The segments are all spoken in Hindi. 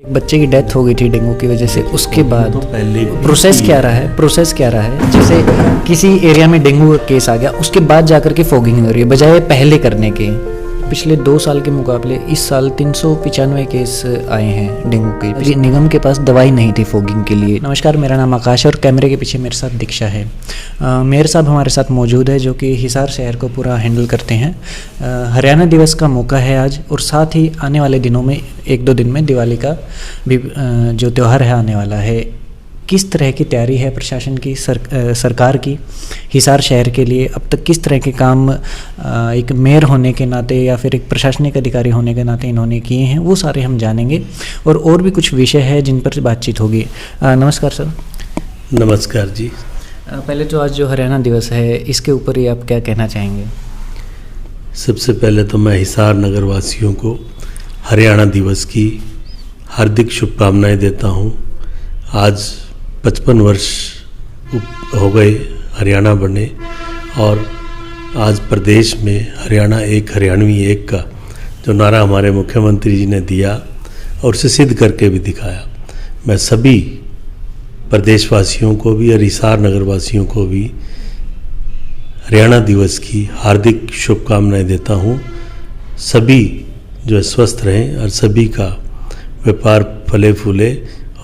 एक बच्चे की डेथ हो गई थी डेंगू की वजह से। उसके बाद प्रोसेस क्या रहा है जैसे किसी एरिया में डेंगू का केस आ गया, उसके बाद जाकर के फॉगिंग हो रही है बजाय पहले करने के। पिछले 2 साल के मुकाबले इस साल 395 केस आए हैं डेंगू के। निगम के पास दवाई नहीं थी फॉगिंग के लिए। नमस्कार, मेरा नाम आकाश और कैमरे के पीछे मेरे साथ दीक्षा है। मेयर साहब हमारे साथ मौजूद है जो कि हिसार शहर को पूरा हैंडल करते हैं। हरियाणा दिवस का मौका है आज, और साथ ही आने वाले दिनों में 1-2 दिन में दिवाली का भी जो त्यौहार है आने वाला है। किस तरह की तैयारी है प्रशासन की, सरकार की हिसार शहर के लिए? अब तक किस तरह के काम एक मेयर होने के नाते या फिर एक प्रशासनिक अधिकारी होने के नाते इन्होंने किए हैं, वो सारे हम जानेंगे। और भी कुछ विषय है जिन पर बातचीत होगी। नमस्कार सर। नमस्कार जी। पहले तो आज जो हरियाणा दिवस है इसके ऊपर ही आप क्या कहना चाहेंगे? सबसे पहले तो मैं हिसार नगर वासियों को हरियाणा दिवस की हार्दिक शुभकामनाएं देता हूं। आज 55 वर्ष हो गए हरियाणा बने, और आज प्रदेश में हरियाणा एक, हरियाणवी एक का जो नारा हमारे मुख्यमंत्री जी ने दिया और उसे सिद्ध करके भी दिखाया। मैं सभी प्रदेशवासियों को भी और हिसार नगरवासियों को भी हरियाणा दिवस की हार्दिक शुभकामनाएं देता हूं। सभी जो स्वस्थ रहें और सभी का व्यापार फले फूले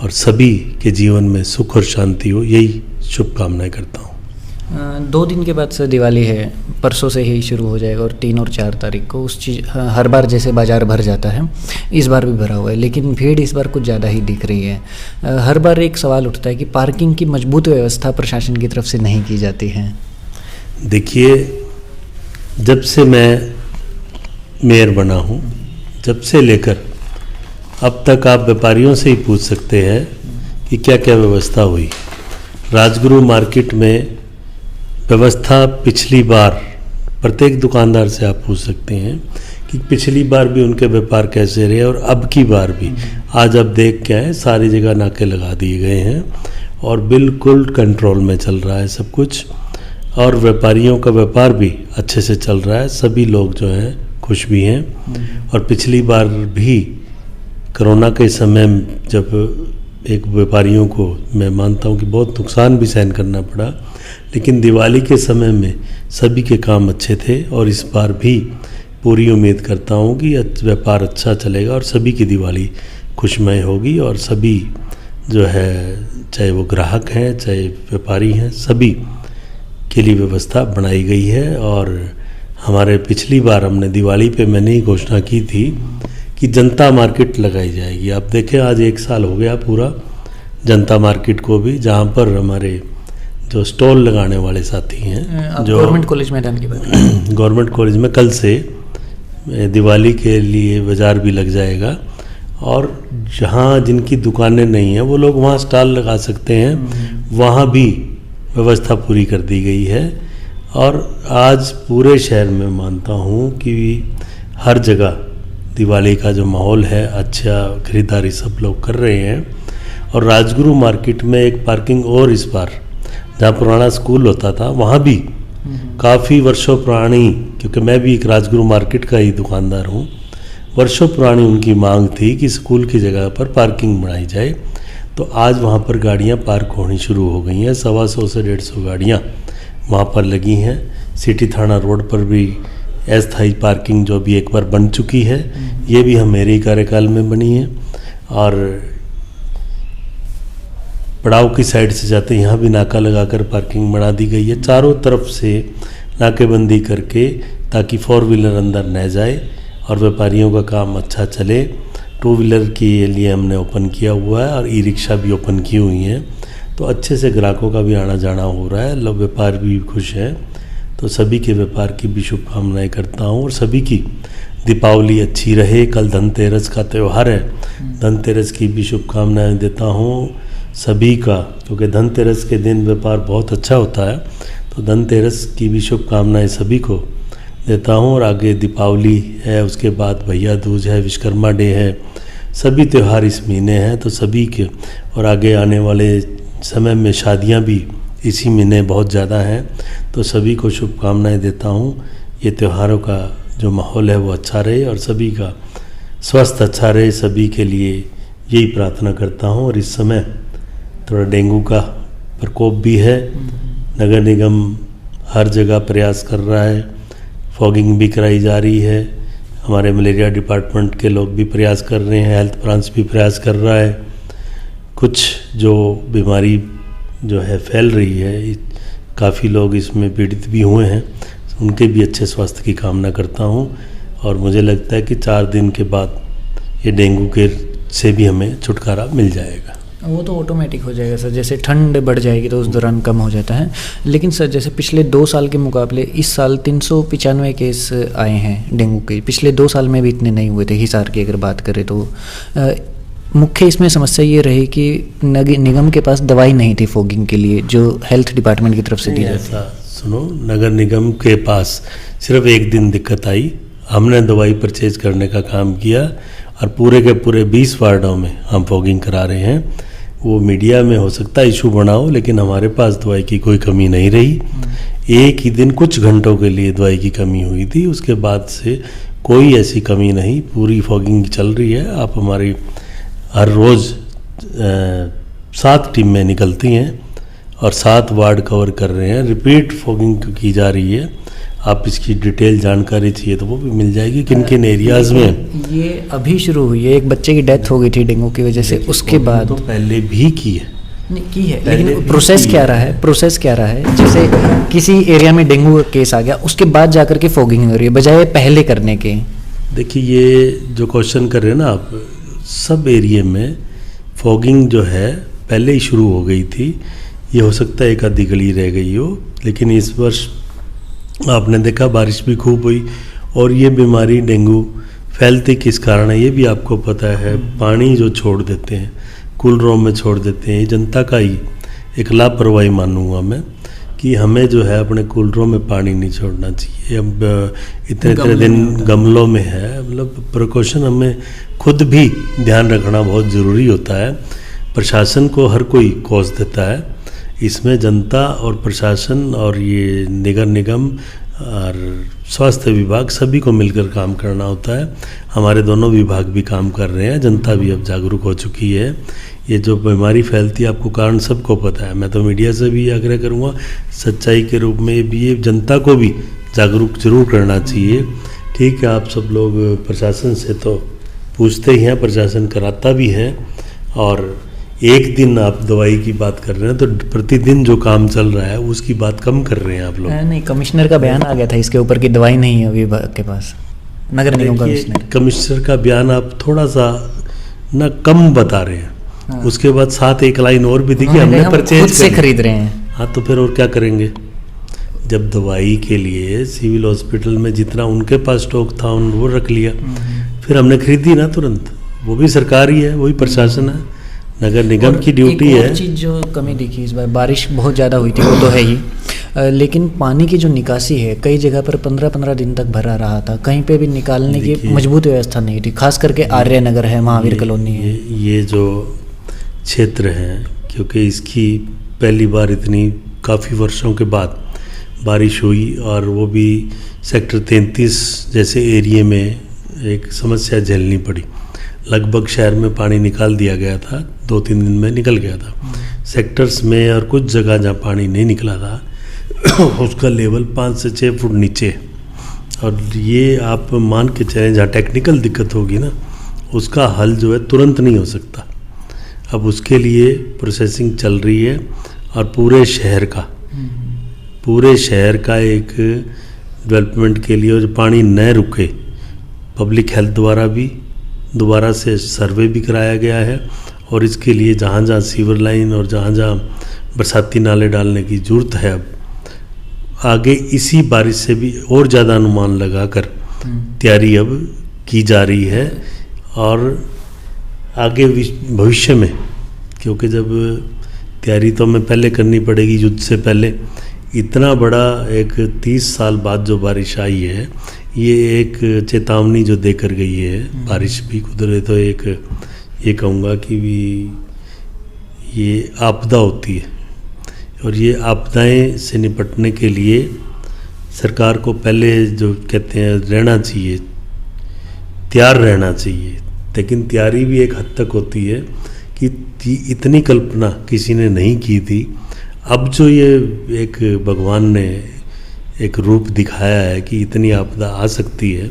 और सभी के जीवन में सुख और शांति हो, यही शुभकामनाएं करता हूँ। 2 दिन के बाद से दिवाली है, परसों से ही शुरू हो जाएगा, और 3 और 4 तारीख को उस चीज़ हर बार जैसे बाज़ार भर जाता है इस बार भी भरा हुआ है, लेकिन भीड़ इस बार कुछ ज़्यादा ही दिख रही है। हर बार एक सवाल उठता है कि पार्किंग की मजबूत व्यवस्था प्रशासन की तरफ से नहीं की जाती है। देखिए, जब से मैं मेयर बना हूँ, जब से लेकर अब तक आप व्यापारियों से ही पूछ सकते हैं कि क्या क्या व्यवस्था हुई। राजगुरु मार्केट में व्यवस्था पिछली बार प्रत्येक दुकानदार से आप पूछ सकते हैं कि पिछली बार भी उनके व्यापार कैसे रहे और अब की बार भी। आज आप देख के आए, सारी जगह नाके लगा दिए गए हैं और बिल्कुल कंट्रोल में चल रहा है सब कुछ, और व्यापारियों का व्यापार भी अच्छे से चल रहा है। सभी लोग जो हैं खुश भी हैं। और पिछली बार भी कोरोना के समय जब एक व्यापारियों को मैं मानता हूं कि बहुत नुकसान भी सहन करना पड़ा, लेकिन दिवाली के समय में सभी के काम अच्छे थे, और इस बार भी पूरी उम्मीद करता हूं कि व्यापार अच्छा चलेगा और सभी की दिवाली खुशमय होगी। और सभी जो है, चाहे वो ग्राहक हैं चाहे व्यापारी हैं, सभी के लिए व्यवस्था बनाई गई है। और हमारे पिछली बार हमने दिवाली पे मैंने ही घोषणा की थी कि जनता मार्केट लगाई जाएगी। आप देखें, आज 1 साल हो गया पूरा जनता मार्केट को भी, जहाँ पर हमारे जो स्टॉल लगाने वाले साथी हैं, जो गवर्नमेंट कॉलेज मैदान की बात गवर्नमेंट कॉलेज में कल से दिवाली के लिए बाज़ार भी लग जाएगा, और जहाँ जिनकी दुकानें नहीं हैं वो लोग वहाँ स्टॉल लगा सकते हैं, वहाँ भी व्यवस्था पूरी कर दी गई है। और आज पूरे शहर में मानता हूँ कि हर जगह दिवाली का जो माहौल है, अच्छा खरीदारी सब लोग कर रहे हैं। और राजगुरु मार्केट में एक पार्किंग और इस बार, जहाँ पुराना स्कूल होता था, वहाँ भी काफ़ी वर्षों पुरानी, क्योंकि मैं भी एक राजगुरु मार्केट का ही दुकानदार हूँ, वर्षों पुरानी उनकी मांग थी कि स्कूल की जगह पर पार्किंग बनाई जाए। तो आज वहाँ पर गाड़ियाँ पार्क होनी शुरू हो गई हैं। 125 से 150 गाड़ियाँ वहाँ पर लगी हैं। सिटी थाना रोड पर भी अस्थायी पार्किंग जो भी एक बार बन चुकी है, ये भी हम मेरे ही कार्यकाल में बनी है। और पड़ाव की साइड से जाते यहाँ भी नाका लगाकर पार्किंग बना दी गई है, चारों तरफ से नाकेबंदी करके, ताकि 4 व्हीलर अंदर न जाए और व्यापारियों का काम अच्छा चले। 2 व्हीलर के लिए हमने ओपन किया हुआ है और ई रिक्शा भी ओपन की हुई हैं, तो अच्छे से ग्राहकों का भी आना जाना हो रहा है, लोग व्यापार भी खुश हैं। तो सभी के व्यापार की भी शुभकामनाएं करता हूँ, और सभी की दीपावली अच्छी रहे। कल धनतेरस का त्यौहार है, धनतेरस की भी शुभकामनाएं देता हूँ सभी का, क्योंकि धनतेरस के दिन व्यापार बहुत अच्छा होता है। तो धनतेरस की भी शुभकामनाएं सभी को देता हूँ। और आगे दीपावली है, उसके बाद भैया दूज है, विश्वकर्मा डे है, सभी त्यौहार इस महीने हैं, तो सभी के, और आगे आने वाले समय में शादियाँ भी इसी महीने बहुत ज़्यादा हैं, तो सभी को शुभकामनाएं देता हूँ। ये त्योहारों का जो माहौल है वो अच्छा रहे और सभी का स्वास्थ्य अच्छा रहे, सभी के लिए यही प्रार्थना करता हूँ। और इस समय थोड़ा डेंगू का प्रकोप भी है। नगर निगम हर जगह प्रयास कर रहा है, फॉगिंग भी कराई जा रही है, हमारे मलेरिया डिपार्टमेंट के लोग भी प्रयास कर रहे हैं, हेल्थ ब्रांच भी प्रयास कर रहा है। कुछ जो बीमारी जो है फैल रही है, काफ़ी लोग इसमें पीड़ित भी हुए हैं, उनके भी अच्छे स्वास्थ्य की कामना करता हूँ। और मुझे लगता है कि 4 दिन के बाद ये डेंगू के से भी हमें छुटकारा मिल जाएगा। वो तो ऑटोमेटिक हो जाएगा सर, जैसे ठंड बढ़ जाएगी तो उस दौरान कम हो जाता है। लेकिन सर जैसे पिछले 2 साल के मुकाबले इस साल 395 केस आए हैं डेंगू के। पिछले 2 साल में भी इतने नहीं हुए थे हिसार की अगर बात करें तो। मुख्य इसमें समस्या ये रही कि निगम के पास दवाई नहीं थी फॉगिंग के लिए, जो हेल्थ डिपार्टमेंट की तरफ से दी जाती है। सुनो, नगर निगम के पास सिर्फ एक दिन दिक्कत आई, हमने दवाई परचेज करने का काम किया और पूरे के पूरे 20 वार्डों में हम फॉगिंग करा रहे हैं। वो मीडिया में हो सकता है इशू बनाओ, लेकिन हमारे पास दवाई की कोई कमी नहीं रही। एक ही दिन कुछ घंटों के लिए दवाई की कमी हुई थी, उसके बाद से कोई ऐसी कमी नहीं, पूरी फॉगिंग चल रही है। आप हमारी हर रोज़ 7 टीमें निकलती हैं और 7 वार्ड कवर कर रहे हैं। रिपीट फॉगिंग की जा रही है। आप इसकी डिटेल जानकारी चाहिए तो वो भी मिल जाएगी किन किन एरियाज़ में। ये अभी शुरू हुई है, एक बच्चे की डेथ हो गई थी डेंगू की वजह से, उसके बाद तो पहले भी की है, नहीं की है, लेकिन प्रोसेस क्या रहा है? प्रोसेस क्या रहा है? जैसे किसी एरिया में डेंगू का केस आ गया, उसके बाद जाकर के फॉगिंग हो रही है बजाय पहले करने के। देखिए, ये जो क्वेश्चन कर रहे हैं ना आप, सब एरिया में फॉगिंग जो है पहले ही शुरू हो गई थी। ये हो सकता है एक आधी गली रह गई हो, लेकिन इस वर्ष आपने देखा बारिश भी खूब हुई। और ये बीमारी डेंगू फैलती किस कारण है ये भी आपको पता है। पानी जो छोड़ देते हैं, कूलरों में छोड़ देते हैं, जनता का ही एक लापरवाही मानूंगा मैं कि हमें जो है अपने कूलरों में पानी नहीं छोड़ना चाहिए। अब इतने दिन गमलों में है, मतलब प्रिकॉशन हमें खुद भी ध्यान रखना बहुत ज़रूरी होता है। प्रशासन को हर कोई कॉज देता है, इसमें जनता और प्रशासन और ये नगर निगम और स्वास्थ्य विभाग सभी को मिलकर काम करना होता है। हमारे दोनों विभाग भी काम कर रहे हैं, जनता भी अब जागरूक हो चुकी है। ये जो बीमारी फैलती है आपको कारण सबको पता है। मैं तो मीडिया से भी आग्रह करूँगा सच्चाई के रूप में भी ये जनता को भी जागरूक जरूर करना चाहिए। ठीक है, आप सब लोग प्रशासन से तो पूछते ही हैं, प्रशासन कराता भी है। और एक दिन आप दवाई की बात कर रहे हैं तो प्रतिदिन जो काम चल रहा है उसकी बात कम कर रहे हैं आप लोग। नहीं, कमिश्नर का बयान आ गया था इसके ऊपर कि दवाई नहीं है विभाग के पास, नगर निगम कमिश्नर का बयान आप थोड़ा सा ना कम बता रहे हैं। हाँ। उसके बाद साथ एक लाइन और भी थी कि हमने परचेज से खरीद रहे हैं। हाँ, तो फिर और क्या करेंगे? जब दवाई के लिए सिविल हॉस्पिटल में जितना उनके पास स्टॉक था वो रख लिया, फिर हमने खरीदी ना तुरंत। वो भी सरकार ही है, वही प्रशासन है, नगर निगम की ड्यूटी है। एक चीज़ जो कमी दिखी इस बार, बारिश बहुत ज़्यादा हुई थी वो तो है ही, लेकिन पानी की जो निकासी है कई जगह पर 15-15 दिन तक भरा रहा था, कहीं पे भी निकालने की मजबूत व्यवस्था नहीं थी। खास करके आर्य नगर है, महावीर कॉलोनी है, ये जो क्षेत्र है, क्योंकि इसकी पहली बार इतनी काफ़ी वर्षों के बाद बारिश हुई और वो भी सेक्टर 33 जैसे एरिए में एक समस्या झेलनी पड़ी। लगभग शहर में पानी निकाल दिया गया था, 2-3 दिन में निकल गया था। सेक्टर्स में और कुछ जगह जहाँ पानी नहीं निकला था उसका लेवल 5 से 6 फुट नीचे। और ये आप मान के चलें, जहाँ टेक्निकल दिक्कत होगी ना उसका हल जो है तुरंत नहीं हो सकता। अब उसके लिए प्रोसेसिंग चल रही है और पूरे शहर का एक डेवलपमेंट के लिए, और पानी न रुके, पब्लिक हेल्थ द्वारा भी दोबारा से सर्वे भी कराया गया है। और इसके लिए जहाँ जहाँ सीवर लाइन और जहाँ जहाँ बरसाती नाले डालने की ज़रूरत है, अब आगे इसी बारिश से भी और ज़्यादा अनुमान लगाकर तैयारी अब की जा रही है। और आगे भविष्य में, क्योंकि जब तैयारी तो हमें पहले करनी पड़ेगी युद्ध से पहले, इतना बड़ा एक 30 साल बाद जो बारिश आई है, ये एक चेतावनी जो देकर गई है बारिश भी कुदरत। तो एक ये कहूँगा कि भी ये आपदा होती है, और ये आपदाएं से निपटने के लिए सरकार को पहले जो कहते हैं रहना चाहिए, तैयार रहना चाहिए। लेकिन तैयारी भी एक हद तक होती है कि इतनी कल्पना किसी ने नहीं की थी। अब जो ये एक भगवान ने एक रूप दिखाया है कि इतनी आपदा आ सकती है,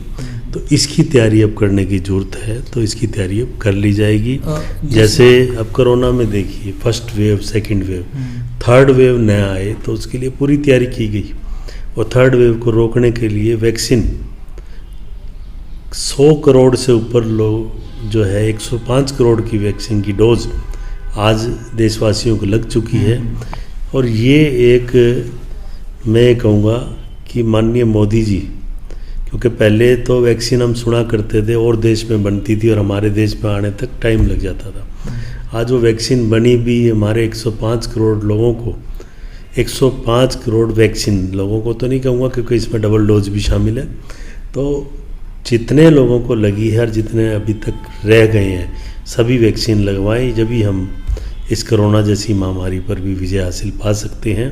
तो इसकी तैयारी अब करने की ज़रूरत है, तो इसकी तैयारी अब कर ली जाएगी। जैसे अब कोरोना में देखिए, first wave, second wave, third wave न आए तो उसके लिए पूरी तैयारी की गई, और थर्ड वेव को रोकने के लिए वैक्सीन 100 करोड़ से ऊपर लोग जो है 105 करोड़ की वैक्सीन की डोज आज देशवासियों को लग चुकी है। और ये एक, मैं कहूँगा कि माननीय मोदी जी, क्योंकि पहले तो वैक्सीन हम सुना करते थे और देश में बनती थी और हमारे देश में आने तक टाइम लग जाता था। आज वो वैक्सीन बनी भी हमारे 105 करोड़ लोगों को, 105 करोड़ वैक्सीन लोगों को तो नहीं कहूँगा क्योंकि इसमें डबल डोज भी शामिल है, तो जितने लोगों को लगी है और जितने अभी तक रह गए हैं सभी वैक्सीन लगवाएं, जब भी हम इस कोरोना जैसी महामारी पर भी विजय हासिल पा सकते हैं।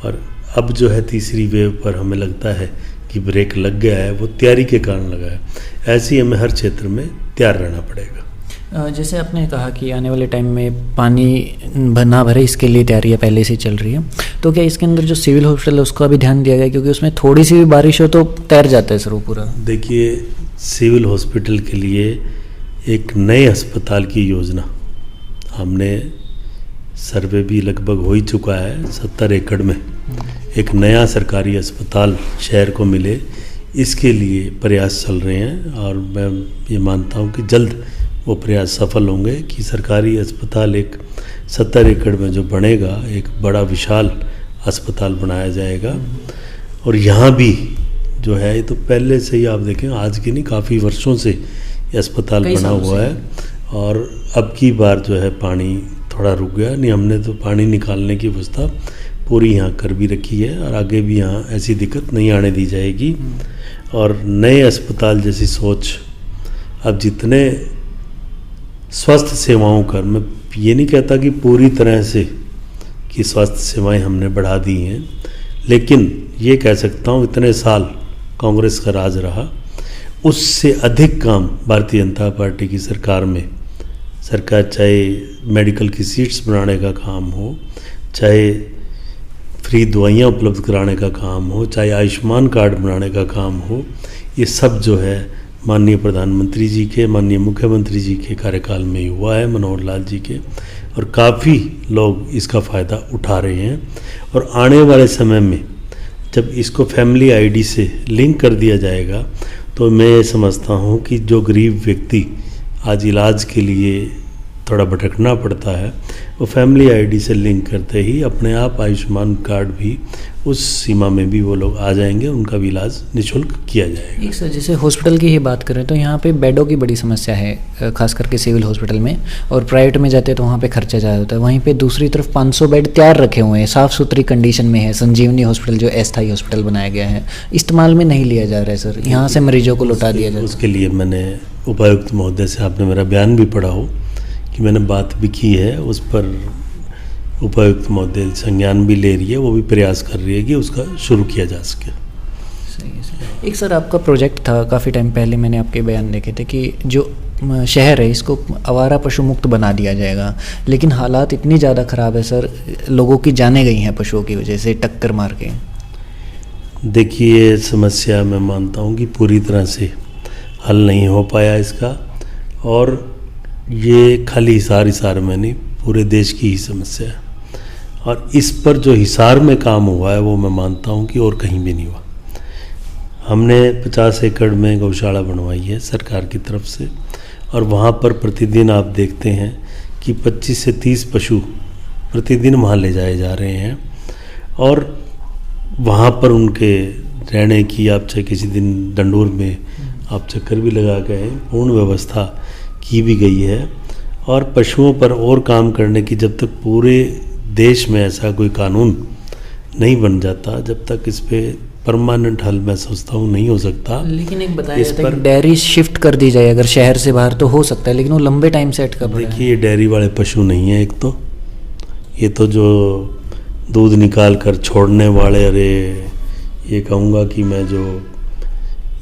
और अब जो है तीसरी वेव पर हमें लगता है कि ब्रेक लग गया है, वो तैयारी के कारण लगा है। ऐसे ही हमें हर क्षेत्र में तैयार रहना पड़ेगा। जैसे आपने कहा कि आने वाले टाइम में पानी ना भरे इसके लिए तैयारियाँ पहले से चल रही है, तो क्या इसके अंदर जो सिविल हॉस्पिटल है उसका भी ध्यान दिया गया, क्योंकि उसमें थोड़ी सी भी बारिश हो तो तैर जाता है सर वो पूरा? देखिए, सिविल हॉस्पिटल के लिए एक नए अस्पताल की योजना हमने, सर्वे भी लगभग हो ही चुका है, 70 एकड़ में एक नया सरकारी अस्पताल शहर को मिले, इसके लिए प्रयास चल रहे हैं। और मैं ये मानता हूँ कि जल्द वो प्रयास सफल होंगे कि सरकारी अस्पताल एक 70 एकड़ में जो बनेगा, एक बड़ा विशाल अस्पताल बनाया जाएगा। और यहाँ भी जो है, ये तो पहले से ही आप देखें, आज की नहीं, काफ़ी वर्षों से ये अस्पताल बना हुआ है। और अब की बार जो है पानी थोड़ा रुक गया, नहीं हमने तो पानी निकालने की व्यवस्था पूरी यहाँ कर भी रखी है, और आगे भी यहाँ ऐसी दिक्कत नहीं आने दी जाएगी। और नए अस्पताल जैसी सोच, अब जितने स्वास्थ्य सेवाओं का, मैं ये नहीं कहता कि पूरी तरह से कि स्वास्थ्य सेवाएं हमने बढ़ा दी हैं, लेकिन ये कह सकता हूँ इतने साल कांग्रेस का राज रहा, उससे अधिक काम भारतीय जनता पार्टी की सरकार में, सरकार चाहे मेडिकल की सीट्स बनाने का काम हो, चाहे फ्री दवाइयाँ उपलब्ध कराने का काम हो, चाहे आयुष्मान कार्ड बनाने का काम हो, ये सब जो है माननीय प्रधानमंत्री जी के, माननीय मुख्यमंत्री जी के कार्यकाल में ही हुआ है, मनोहर लाल जी के, और काफ़ी लोग इसका फ़ायदा उठा रहे हैं। और आने वाले समय में जब इसको फैमिली आईडी से लिंक कर दिया जाएगा, तो मैं ये समझता हूँ कि जो गरीब व्यक्ति आज इलाज के लिए थोड़ा भटकना पड़ता है, वो फैमिली आईडी से लिंक करते ही अपने आप आयुष्मान कार्ड भी उस सीमा में भी वो लोग आ जाएंगे, उनका भी इलाज निःशुल्क किया जाएगा। एक सर, जैसे हॉस्पिटल की ही बात करें तो यहाँ पे बेडों की बड़ी समस्या है, खास करके सिविल हॉस्पिटल में, और प्राइवेट में जाते हैं तो वहाँ पे खर्चा ज़्यादा होता है। वहीं पे दूसरी तरफ 500 बेड तैयार रखे हुए हैं, साफ़ सुथरी कंडीशन में है। संजीवनी हॉस्पिटल जो अस्थायी हॉस्पिटल बनाया गया है, इस्तेमाल में नहीं लिया जा रहा है सर, यहाँ से मरीजों को लौटा दिया जाता है। उसके लिए मैंने उपायुक्त महोदय से, आपने मेरा बयान भी पढ़ा हो कि मैंने बात भी की है, उस पर उपायुक्त महोदय संज्ञान भी ले रही है, वो भी प्रयास कर रही है कि उसका शुरू किया जा सके। सही है सर। एक सर आपका प्रोजेक्ट था काफ़ी टाइम पहले, मैंने आपके बयान देखे थे कि जो शहर है इसको आवारा पशु मुक्त बना दिया जाएगा, लेकिन हालात इतनी ज़्यादा ख़राब है सर, लोगों की जानें गई हैं पशुओं की वजह से टक्कर मार के। देखिए, समस्या मैं मानता हूँ कि पूरी तरह से हल नहीं हो पाया इसका, और ये खाली हिसार में नहीं, पूरे देश की ही समस्या है। और इस पर जो हिसार में काम हुआ है वो मैं मानता हूँ कि और कहीं भी नहीं हुआ। हमने 50 एकड़ में गौशाला बनवाई है सरकार की तरफ से, और वहाँ पर प्रतिदिन आप देखते हैं कि 25 से 30 पशु प्रतिदिन वहाँ ले जाए जा रहे हैं, और वहाँ पर उनके रहने की, आप चाहे किसी दिन डंडूर में आप चक्कर भी लगा गए हैं, पूर्ण व्यवस्था की भी गई है। और पशुओं पर और काम करने की, जब तक पूरे देश में ऐसा कोई कानून नहीं बन जाता, जब तक इस पे परमानेंट हल मैं सोचता हूँ नहीं हो सकता। लेकिन एक बताया जाता है कि डेयरी शिफ्ट कर दी जाए अगर शहर से बाहर तो हो सकता है, लेकिन वो लंबे टाइम से अटका पड़ा है। देखिए, ये डेयरी वाले पशु नहीं है, एक तो ये तो जो दूध निकाल कर छोड़ने वाले, अरे ये कहूँगा कि मैं जो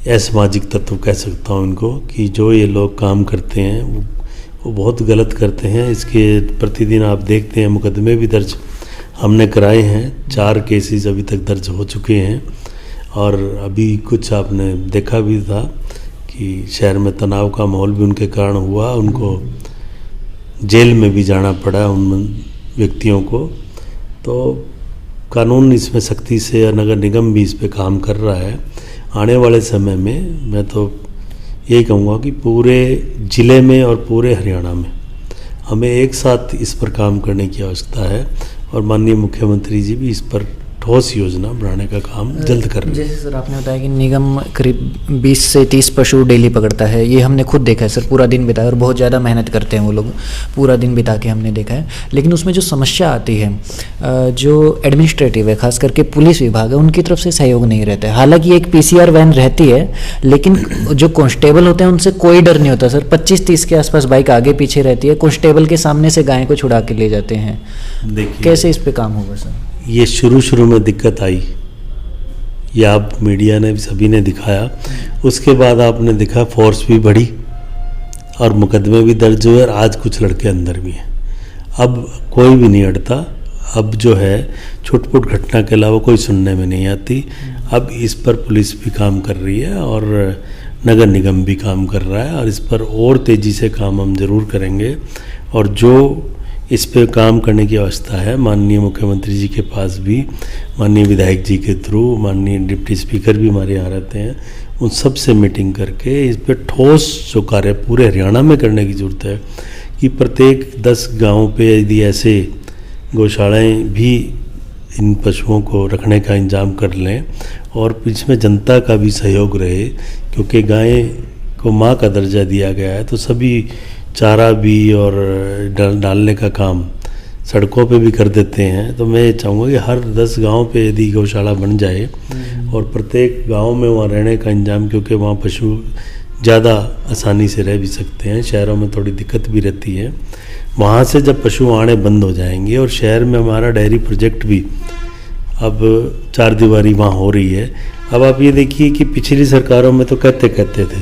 असामाजिक तत्व कह सकता हूँ इनको, कि जो ये लोग काम करते हैं वो बहुत गलत करते हैं। इसके प्रतिदिन आप देखते हैं मुकदमे भी दर्ज हमने कराए हैं, 4 केसेस अभी तक दर्ज हो चुके हैं। और अभी कुछ आपने देखा भी था कि शहर में तनाव का माहौल भी उनके कारण हुआ, उनको जेल में भी जाना पड़ा उन व्यक्तियों को। तो कानून इसमें सख्ती से, नगर निगम भी इस पे काम कर रहा है। आने वाले समय में मैं तो यही कहूँगा कि पूरे ज़िले में और पूरे हरियाणा में हमें एक साथ इस पर काम करने की आवश्यकता है, और माननीय मुख्यमंत्री जी भी इस पर ठोस योजना बनाने का काम जल्द कर रहे हैं। जैसे सर आपने बताया कि निगम करीब 20 से 30 पशु डेली पकड़ता है, ये हमने खुद देखा है सर, पूरा दिन बिताया, और बहुत ज़्यादा मेहनत करते हैं वो लोग, पूरा दिन बिता के हमने देखा है। लेकिन उसमें जो समस्या आती है, जो एडमिनिस्ट्रेटिव है, खास करके पुलिस विभाग है, उनकी तरफ से सहयोग नहीं रहता है। हालांकि एक PCR वैन रहती है, लेकिन जो कांस्टेबल होते हैं उनसे कोई डर नहीं होता सर। 25-30 के आसपास बाइक आगे पीछे रहती है, कांस्टेबल के सामने से गाय को छुड़ा के ले जाते हैं। देखिए, कैसे इस पे काम होगा सर? ये शुरू में दिक्कत आई, ये आप मीडिया ने सभी ने दिखाया, उसके बाद आपने देखा फोर्स भी बढ़ी और मुकदमे भी दर्ज हुए, और आज कुछ लड़के अंदर भी हैं। अब कोई भी नहीं अड़ता, अब जो है छुटपुट घटना के अलावा कोई सुनने में नहीं आती। अब इस पर पुलिस भी काम कर रही है और नगर निगम भी काम कर रहा है, और इस पर और तेज़ी से काम हम ज़रूर करेंगे। और जो इस पे काम करने की अवस्था है, माननीय मुख्यमंत्री जी के पास भी, माननीय विधायक जी के थ्रू, माननीय डिप्टी स्पीकर भी हमारे यहाँ रहते हैं, उन सब से मीटिंग करके इस पे ठोस जो कार्य पूरे हरियाणा में करने की ज़रूरत है कि प्रत्येक 10 गाँव पे यदि ऐसे गौशालाएँ भी इन पशुओं को रखने का इंतजाम कर लें, और इसमें जनता का भी सहयोग रहे, क्योंकि गाय को माँ का दर्जा दिया गया है, तो सभी चारा भी और डालने का काम सड़कों पे भी कर देते हैं। तो मैं चाहूँगा कि हर 10 गांव पे यदि गौशाला बन जाए, और प्रत्येक गांव में वहाँ रहने का इंतजाम, क्योंकि वहाँ पशु ज़्यादा आसानी से रह भी सकते हैं, शहरों में थोड़ी दिक्कत भी रहती है। वहाँ से जब पशु आने बंद हो जाएंगे, और शहर में हमारा डेयरी प्रोजेक्ट भी अब 4 दीवारी वहाँ हो रही है। अब आप ये देखिए कि पिछली सरकारों में तो कहते थे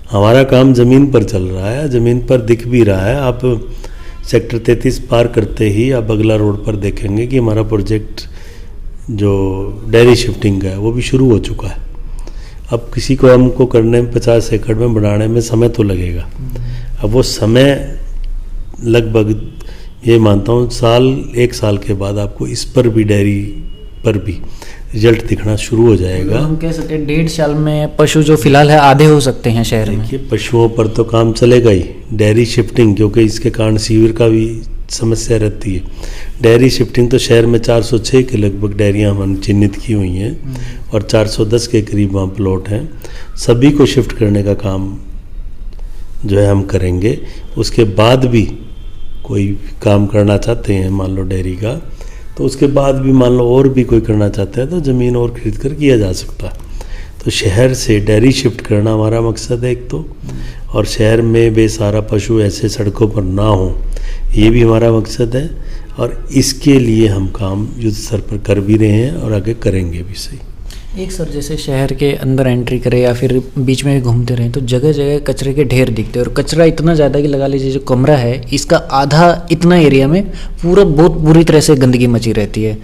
हमारा काम ज़मीन पर चल रहा है, ज़मीन पर दिख भी रहा है। आप सेक्टर 33 पार करते ही आप अगला रोड पर देखेंगे कि हमारा प्रोजेक्ट जो डेयरी शिफ्टिंग का है वो भी शुरू हो चुका है। अब किसी को हमको करने में 50 एकड़ में बनाने में समय तो लगेगा। अब वो समय लगभग ये मानता हूँ 1 साल के बाद आपको इस पर भी, डेयरी पर भी रिजल्ट दिखना शुरू हो जाएगा। हम कह सकते हैं 1.5 साल में पशु जो फिलहाल है आधे हो सकते हैं शहर में। देखिए, पशुओं पर तो काम चलेगा ही, डेयरी शिफ्टिंग, क्योंकि इसके कारण सीवर का भी समस्या रहती है। डेयरी शिफ्टिंग तो शहर में 406 के लगभग डेयरियाँ हमने चिन्हित की हुई हैं, और 410 के करीब वहाँ प्लॉट हैं। सभी को शिफ्ट करने का काम जो है हम करेंगे। उसके बाद भी कोई काम करना चाहते हैं, मान लो डेयरी का, तो उसके बाद भी मान लो और भी कोई करना चाहते हैं तो ज़मीन और खरीद कर किया जा सकता है। तो शहर से डेयरी शिफ्ट करना हमारा मकसद है एक तो, और शहर में बेसहारा पशु ऐसे सड़कों पर ना हो, ये भी हमारा मकसद है। और इसके लिए हम काम युद्ध स्तर पर कर भी रहे हैं और आगे करेंगे भी। सही एक सर, जैसे शहर के अंदर एंट्री करें या फिर बीच में भी घूमते रहें तो जगह जगह कचरे के ढेर दिखते हैं, और कचरा इतना ज़्यादा कि लगा लीजिए जो कमरा है इसका आधा इतना एरिया में पूरा बहुत बुरी तरह से गंदगी मची रहती है।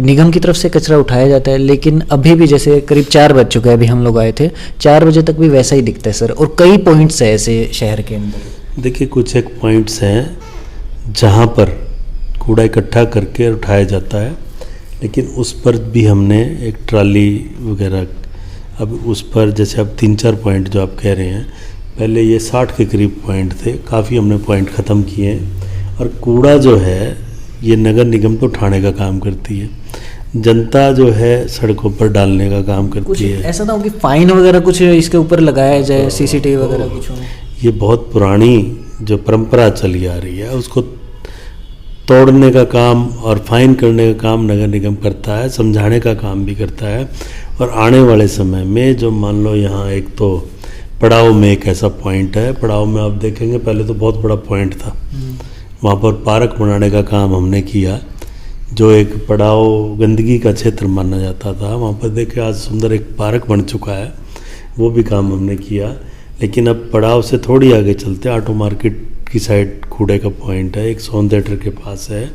निगम की तरफ से कचरा उठाया जाता है, लेकिन अभी भी जैसे करीब 4 बज चुका है, अभी हम लोग आए थे, 4 बजे तक भी वैसा ही दिखता है सर। और कई पॉइंट्स है ऐसे शहर के अंदर। देखिए, कुछ एक पॉइंट्स हैं जहाँ पर कूड़ा इकट्ठा करके उठाया जाता है, लेकिन उस पर भी हमने एक ट्राली वगैरह, अब उस पर जैसे अब 3-4 पॉइंट जो आप कह रहे हैं, पहले ये 60 के करीब पॉइंट थे, काफ़ी हमने पॉइंट ख़त्म किए हैं। और कूड़ा जो है ये नगर निगम तो उठाने का काम करती है, जनता जो है सड़कों पर डालने का काम करती है। ऐसा ना हो कि फाइन वगैरह कुछ इसके ऊपर लगाया जाए, CCTV वगैरह कुछ हो। ये बहुत पुरानी जो परंपरा चली आ रही है, उसको तोड़ने का काम और फाइन करने का काम नगर निगम करता है, समझाने का काम भी करता है। और आने वाले समय में जो मान लो यहाँ एक तो पड़ाव में एक ऐसा पॉइंट है, पड़ाव में आप देखेंगे पहले तो बहुत बड़ा पॉइंट था, वहाँ पर पार्क बनाने का काम हमने किया, जो एक पड़ाव गंदगी का क्षेत्र माना जाता था, वहाँ पर देखिए आज सुंदर एक पार्क बन चुका है। वो भी काम हमने किया। लेकिन अब पड़ाव से थोड़ी आगे चलते, ऑटो मार्केट की साइड कूड़े का पॉइंट है, एक सोन थिएटर के पास है,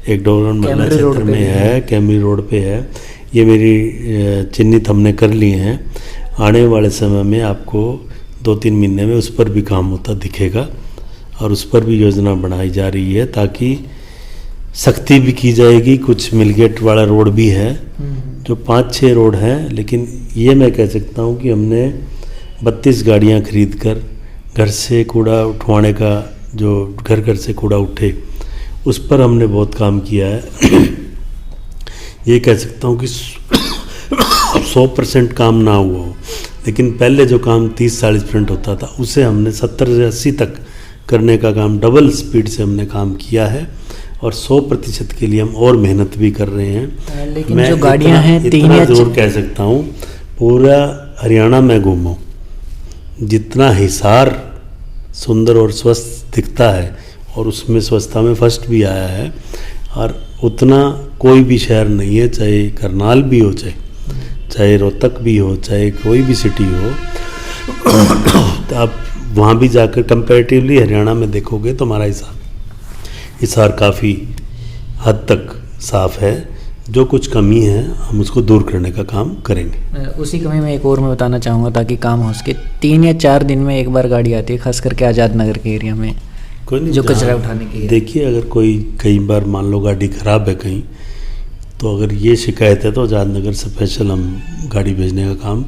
एक डोगरन महला क्षेत्र में है, कैमरी रोड पे है। ये मेरी चिन्हित हमने कर लिए हैं। आने वाले समय में आपको 2-3 महीने में उस पर भी काम होता दिखेगा और उस पर भी योजना बनाई जा रही है, ताकि सख्ती भी की जाएगी। कुछ मिलगेट वाला रोड भी है, जो 5-6 रोड हैं, लेकिन ये मैं कह सकता हूँ कि हमने 32 गाड़ियाँ खरीद कर घर से कूड़ा उठवाने का, जो घर घर से कूड़ा उठे, उस पर हमने बहुत काम किया है। ये कह सकता हूँ कि 100% काम ना हुआ हो, लेकिन पहले जो काम 30-40% होता था, उसे हमने 70 से 80 तक करने का काम, डबल स्पीड से हमने काम किया है। और 100% के लिए हम और मेहनत भी कर रहे हैं। लेकिन मैं जो गाड़ियां हैं, इतना जरूर कह सकता हूँ, पूरा हरियाणा में घूमो, जितना हिसार सुंदर और स्वस्थ दिखता है और उसमें स्वच्छता में फर्स्ट भी आया है, और उतना कोई भी शहर नहीं है, चाहे करनाल भी हो, चाहे रोहतक भी हो, चाहे कोई भी सिटी हो, तो आप वहाँ भी जाकर कंपैरेटिवली हरियाणा में देखोगे तो हमारा हिसार काफ़ी हद तक साफ़ है। जो कुछ कमी है हम उसको दूर करने का काम करेंगे। उसी कमी में एक और मैं बताना चाहूँगा, ताकि काम हो सके, 3 या 4 दिन में एक बार गाड़ी आती है, खास करके आज़ाद नगर के एरिया में, कोई नहीं, जो कचरा उठाने की है। देखिए, अगर कोई कई बार मान लो गाड़ी ख़राब है कहीं, तो अगर ये शिकायत है तो आज़ाद नगर स्पेशल हम गाड़ी भेजने का काम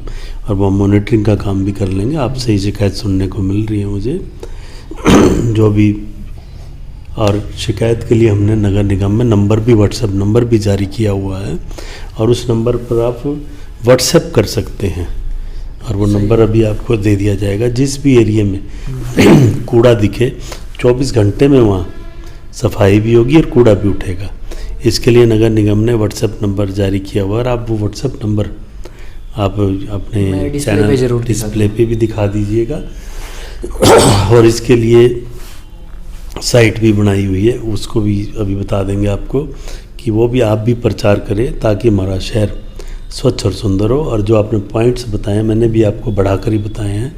और वो मॉनिटरिंग का काम भी कर लेंगे। आपसे ही शिकायत सुनने को मिल रही है मुझे जो भी, और शिकायत के लिए हमने नगर निगम में नंबर भी, व्हाट्सएप नंबर भी जारी किया हुआ है, और उस नंबर पर आप व्हाट्सएप कर सकते हैं, और वो नंबर अभी आपको दे दिया जाएगा। जिस भी एरिया में कूड़ा दिखे, 24 घंटे में वहाँ सफाई भी होगी और कूड़ा भी उठेगा। इसके लिए नगर निगम ने व्हाट्सएप नंबर जारी किया हुआ, और आप वो व्हाट्सएप नंबर आप अपने चैनल डिस्प्ले पे भी दिखा दीजिएगा। और इसके लिए साइट भी बनाई हुई है, उसको भी अभी बता देंगे आपको, कि वो भी आप भी प्रचार करें, ताकि हमारा शहर स्वच्छ और सुंदर हो। और जो आपने पॉइंट्स बताए, मैंने भी आपको बढ़ाकर ही बताए हैं,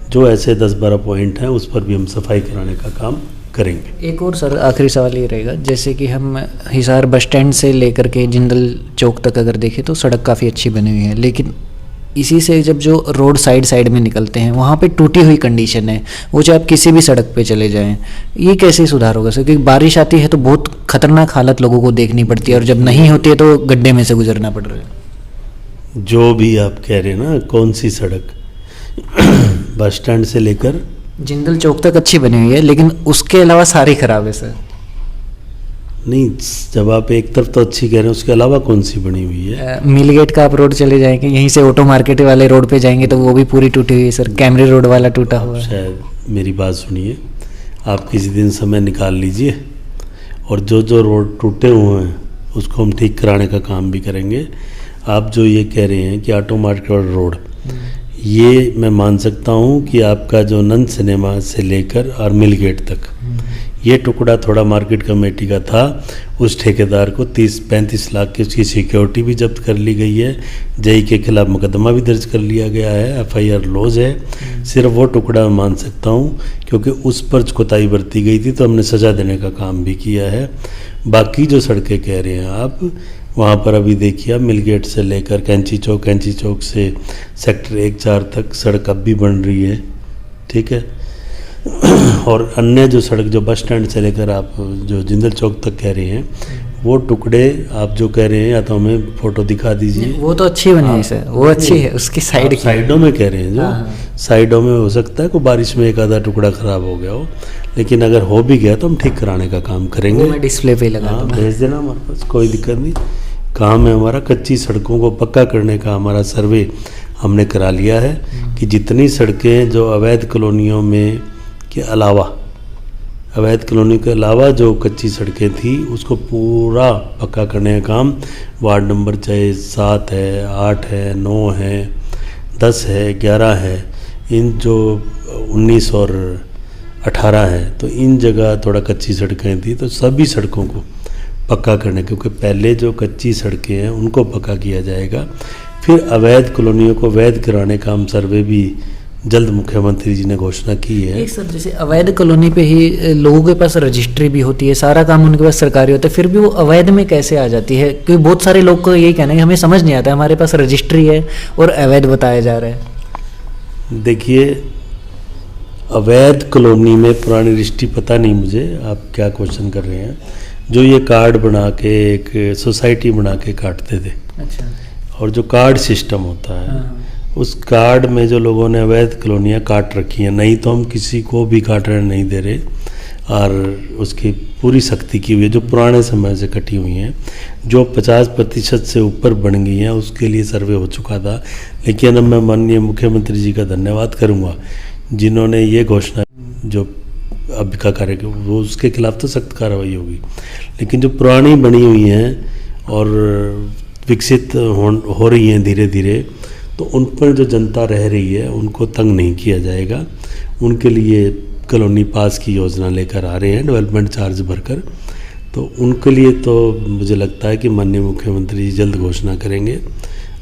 जो ऐसे 10-12 पॉइंट हैं, उस पर भी हम सफाई कराने का काम करेंगे। एक और सर आखिरी सवाल ये रहेगा, जैसे कि हम हिसार बस स्टैंड से लेकर के जिंदल चौक तक अगर देखें तो सड़क काफ़ी अच्छी बनी हुई है, लेकिन इसी से जब जो रोड साइड में निकलते हैं, वहाँ पे टूटी हुई कंडीशन है, वो चाहे आप किसी भी सड़क पे चले जाएं, ये कैसे सुधार होगा सर? क्योंकि बारिश आती है तो बहुत खतरनाक हालत लोगों को देखनी पड़ती है, और जब नहीं होती है तो गड्ढे में से गुजरना पड़ रहा है। जो भी आप कह रहे हैं ना, कौन सी सड़क? बस स्टैंड से लेकर जिंदल चौक तक अच्छी बनी हुई है, लेकिन उसके अलावा सारी खराब है सर। नहीं, जब आप एक तरफ तो अच्छी कह रहे हैं, उसके अलावा कौन सी बनी हुई है? मिलगेट का आप रोड चले जाएंगे, यहीं से ऑटो मार्केट वाले रोड पे जाएंगे तो वो भी पूरी टूटी हुई है सर, कैमरे रोड वाला टूटा हुआ है। शायद मेरी बात सुनिए, आप किसी दिन समय निकाल लीजिए, और जो रोड टूटे हुए हैं उसको हम ठीक कराने का काम भी करेंगे। आप जो ये कह रहे हैं कि ऑटो मार्केट वाला रोड, ये मैं मान सकता हूँ कि आपका जो नंद सिनेमा से लेकर और मिलगेट तक, ये टुकड़ा थोड़ा मार्केट कमेटी का था। उस ठेकेदार को 30-35 लाख की उसकी सिक्योरिटी भी जब्त कर ली गई है, जेई के खिलाफ मुकदमा भी दर्ज कर लिया गया है, FIR लॉज है। सिर्फ वो टुकड़ा मैं मान सकता हूँ, क्योंकि उस पर कोताही बरती गई थी, तो हमने सज़ा देने का काम भी किया है। बाकी जो सड़कें कह रहे हैं आप, वहाँ पर अभी देखिए, आप मिलगेट से लेकर कैंची चौक से सेक्टर 1-4 तक सड़क अब भी बन रही है, ठीक है। और अन्य जो सड़क, जो बस स्टैंड से लेकर आप जो जिंदल चौक तक कह रहे हैं, वो टुकड़े आप जो कह रहे हैं, या तो हमें फोटो दिखा दीजिए। वो तो अच्छी बनी है सर, वो अच्छी है, उसकी साइड की साइडों में कह रहे हैं, जो साइडों में हो सकता है कोई बारिश में एक आधा टुकड़ा खराब हो गया हो, लेकिन अगर हो भी गया तो हम ठीक कराने का काम करेंगे। मैं डिस्प्ले पे लगा दूंगा, भेज देना हमारे पास, कोई दिक्कत नहीं। काम है हमारा कच्ची सड़कों को पक्का करने का। हमारा सर्वे हमने करा लिया है कि जितनी सड़कें जो अवैध कॉलोनियों में के अलावा, अवैध कॉलोनी के अलावा जो कच्ची सड़कें थी, उसको पूरा पक्का करने का काम वार्ड नंबर चाहे 7 है, 8 है, 9 है, 10 है, 11 है, इन जो 19 और 18 है, तो इन जगह थोड़ा कच्ची सड़कें थी, तो सभी सड़कों को पक्का करने, क्योंकि पहले जो कच्ची सड़कें हैं उनको पक्का किया जाएगा, फिर अवैध कॉलोनियों को वैध कराने का हम सर्वे भी जल्द मुख्यमंत्री जी ने घोषणा की है। एक सर, जैसे अवैध कॉलोनी पे ही लोगों के पास रजिस्ट्री भी होती है, सारा काम उनके पास सरकारी होता है, फिर भी वो अवैध में कैसे आ जाती है? क्योंकि बहुत सारे लोग को यही कहना है कि हमें समझ नहीं आता, हमारे पास रजिस्ट्री है और अवैध बताया जा रहा है। देखिए, अवैध कॉलोनी में पुरानी रजिस्ट्री पता नहीं मुझे, आप क्या क्वेश्चन कर रहे हैं। जो ये कार्ड बना के एक सोसाइटी बना के काटते थे, अच्छा, और जो कार्ड सिस्टम होता है, उस कार्ड में जो लोगों ने अवैध कॉलोनियाँ काट रखी हैं, नहीं तो हम किसी को भी काटने नहीं दे रहे, और उसकी पूरी सख्ती की हुई है, जो पुराने समय से कटी हुई हैं। जो 50% से ऊपर बन गई हैं उसके लिए सर्वे हो चुका था, लेकिन अब मैं माननीय मुख्यमंत्री जी का धन्यवाद करूंगा जिन्होंने ये घोषणा जो अब का कार्य वो उसके खिलाफ तो सख्त कार्रवाई होगी, लेकिन जो पुरानी बनी हुई हैं और विकसित हो रही हैं धीरे धीरे, तो उन पर जो जनता रह रही है उनको तंग नहीं किया जाएगा। उनके लिए कॉलोनी पास की योजना लेकर आ रहे हैं डेवलपमेंट चार्ज भरकर, तो उनके लिए तो मुझे लगता है कि माननीय मुख्यमंत्री जी जल्द घोषणा करेंगे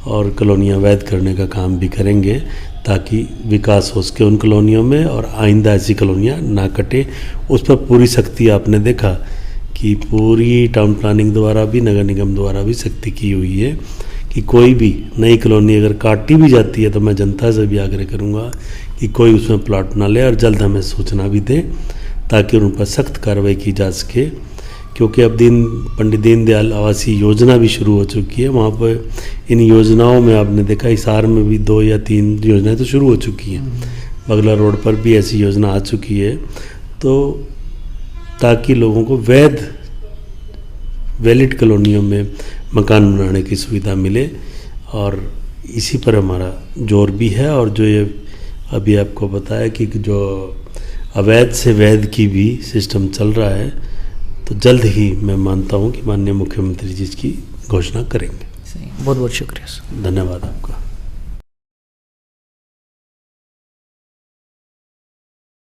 और कॉलोनियाँ वैध करने का काम भी करेंगे, ताकि विकास हो सके उन कॉलोनियों में और आइंदा ऐसी कॉलोनियाँ ना कटे। उस पर पूरी सख्ती आपने देखा कि पूरी टाउन प्लानिंग द्वारा भी, नगर निगम द्वारा भी सख्ती की हुई है कि कोई भी नई कॉलोनी अगर काटी भी जाती है तो मैं जनता से भी आग्रह करूंगा कि कोई उसमें प्लॉट ना ले और जल्द हमें सूचना भी दे, ताकि उन पर सख्त कार्रवाई की जा सके। क्योंकि अब पंडित दीनदयाल आवासीय योजना भी शुरू हो चुकी है, वहाँ पर इन योजनाओं में आपने देखा हिसार में भी 2 या 3 योजनाएं तो शुरू हो चुकी हैं, बगला रोड पर भी ऐसी योजना आ चुकी है, तो ताकि लोगों को वैलिड कॉलोनियों में मकान बनाने की सुविधा मिले, और इसी पर हमारा जोर भी है। और जो ये अभी आपको बताया कि जो अवैध से वैध की भी सिस्टम चल रहा है, तो जल्द ही मैं मानता हूँ कि माननीय मुख्यमंत्री जी इसकी घोषणा करेंगे। बहुत बहुत शुक्रिया सर, धन्यवाद आपका।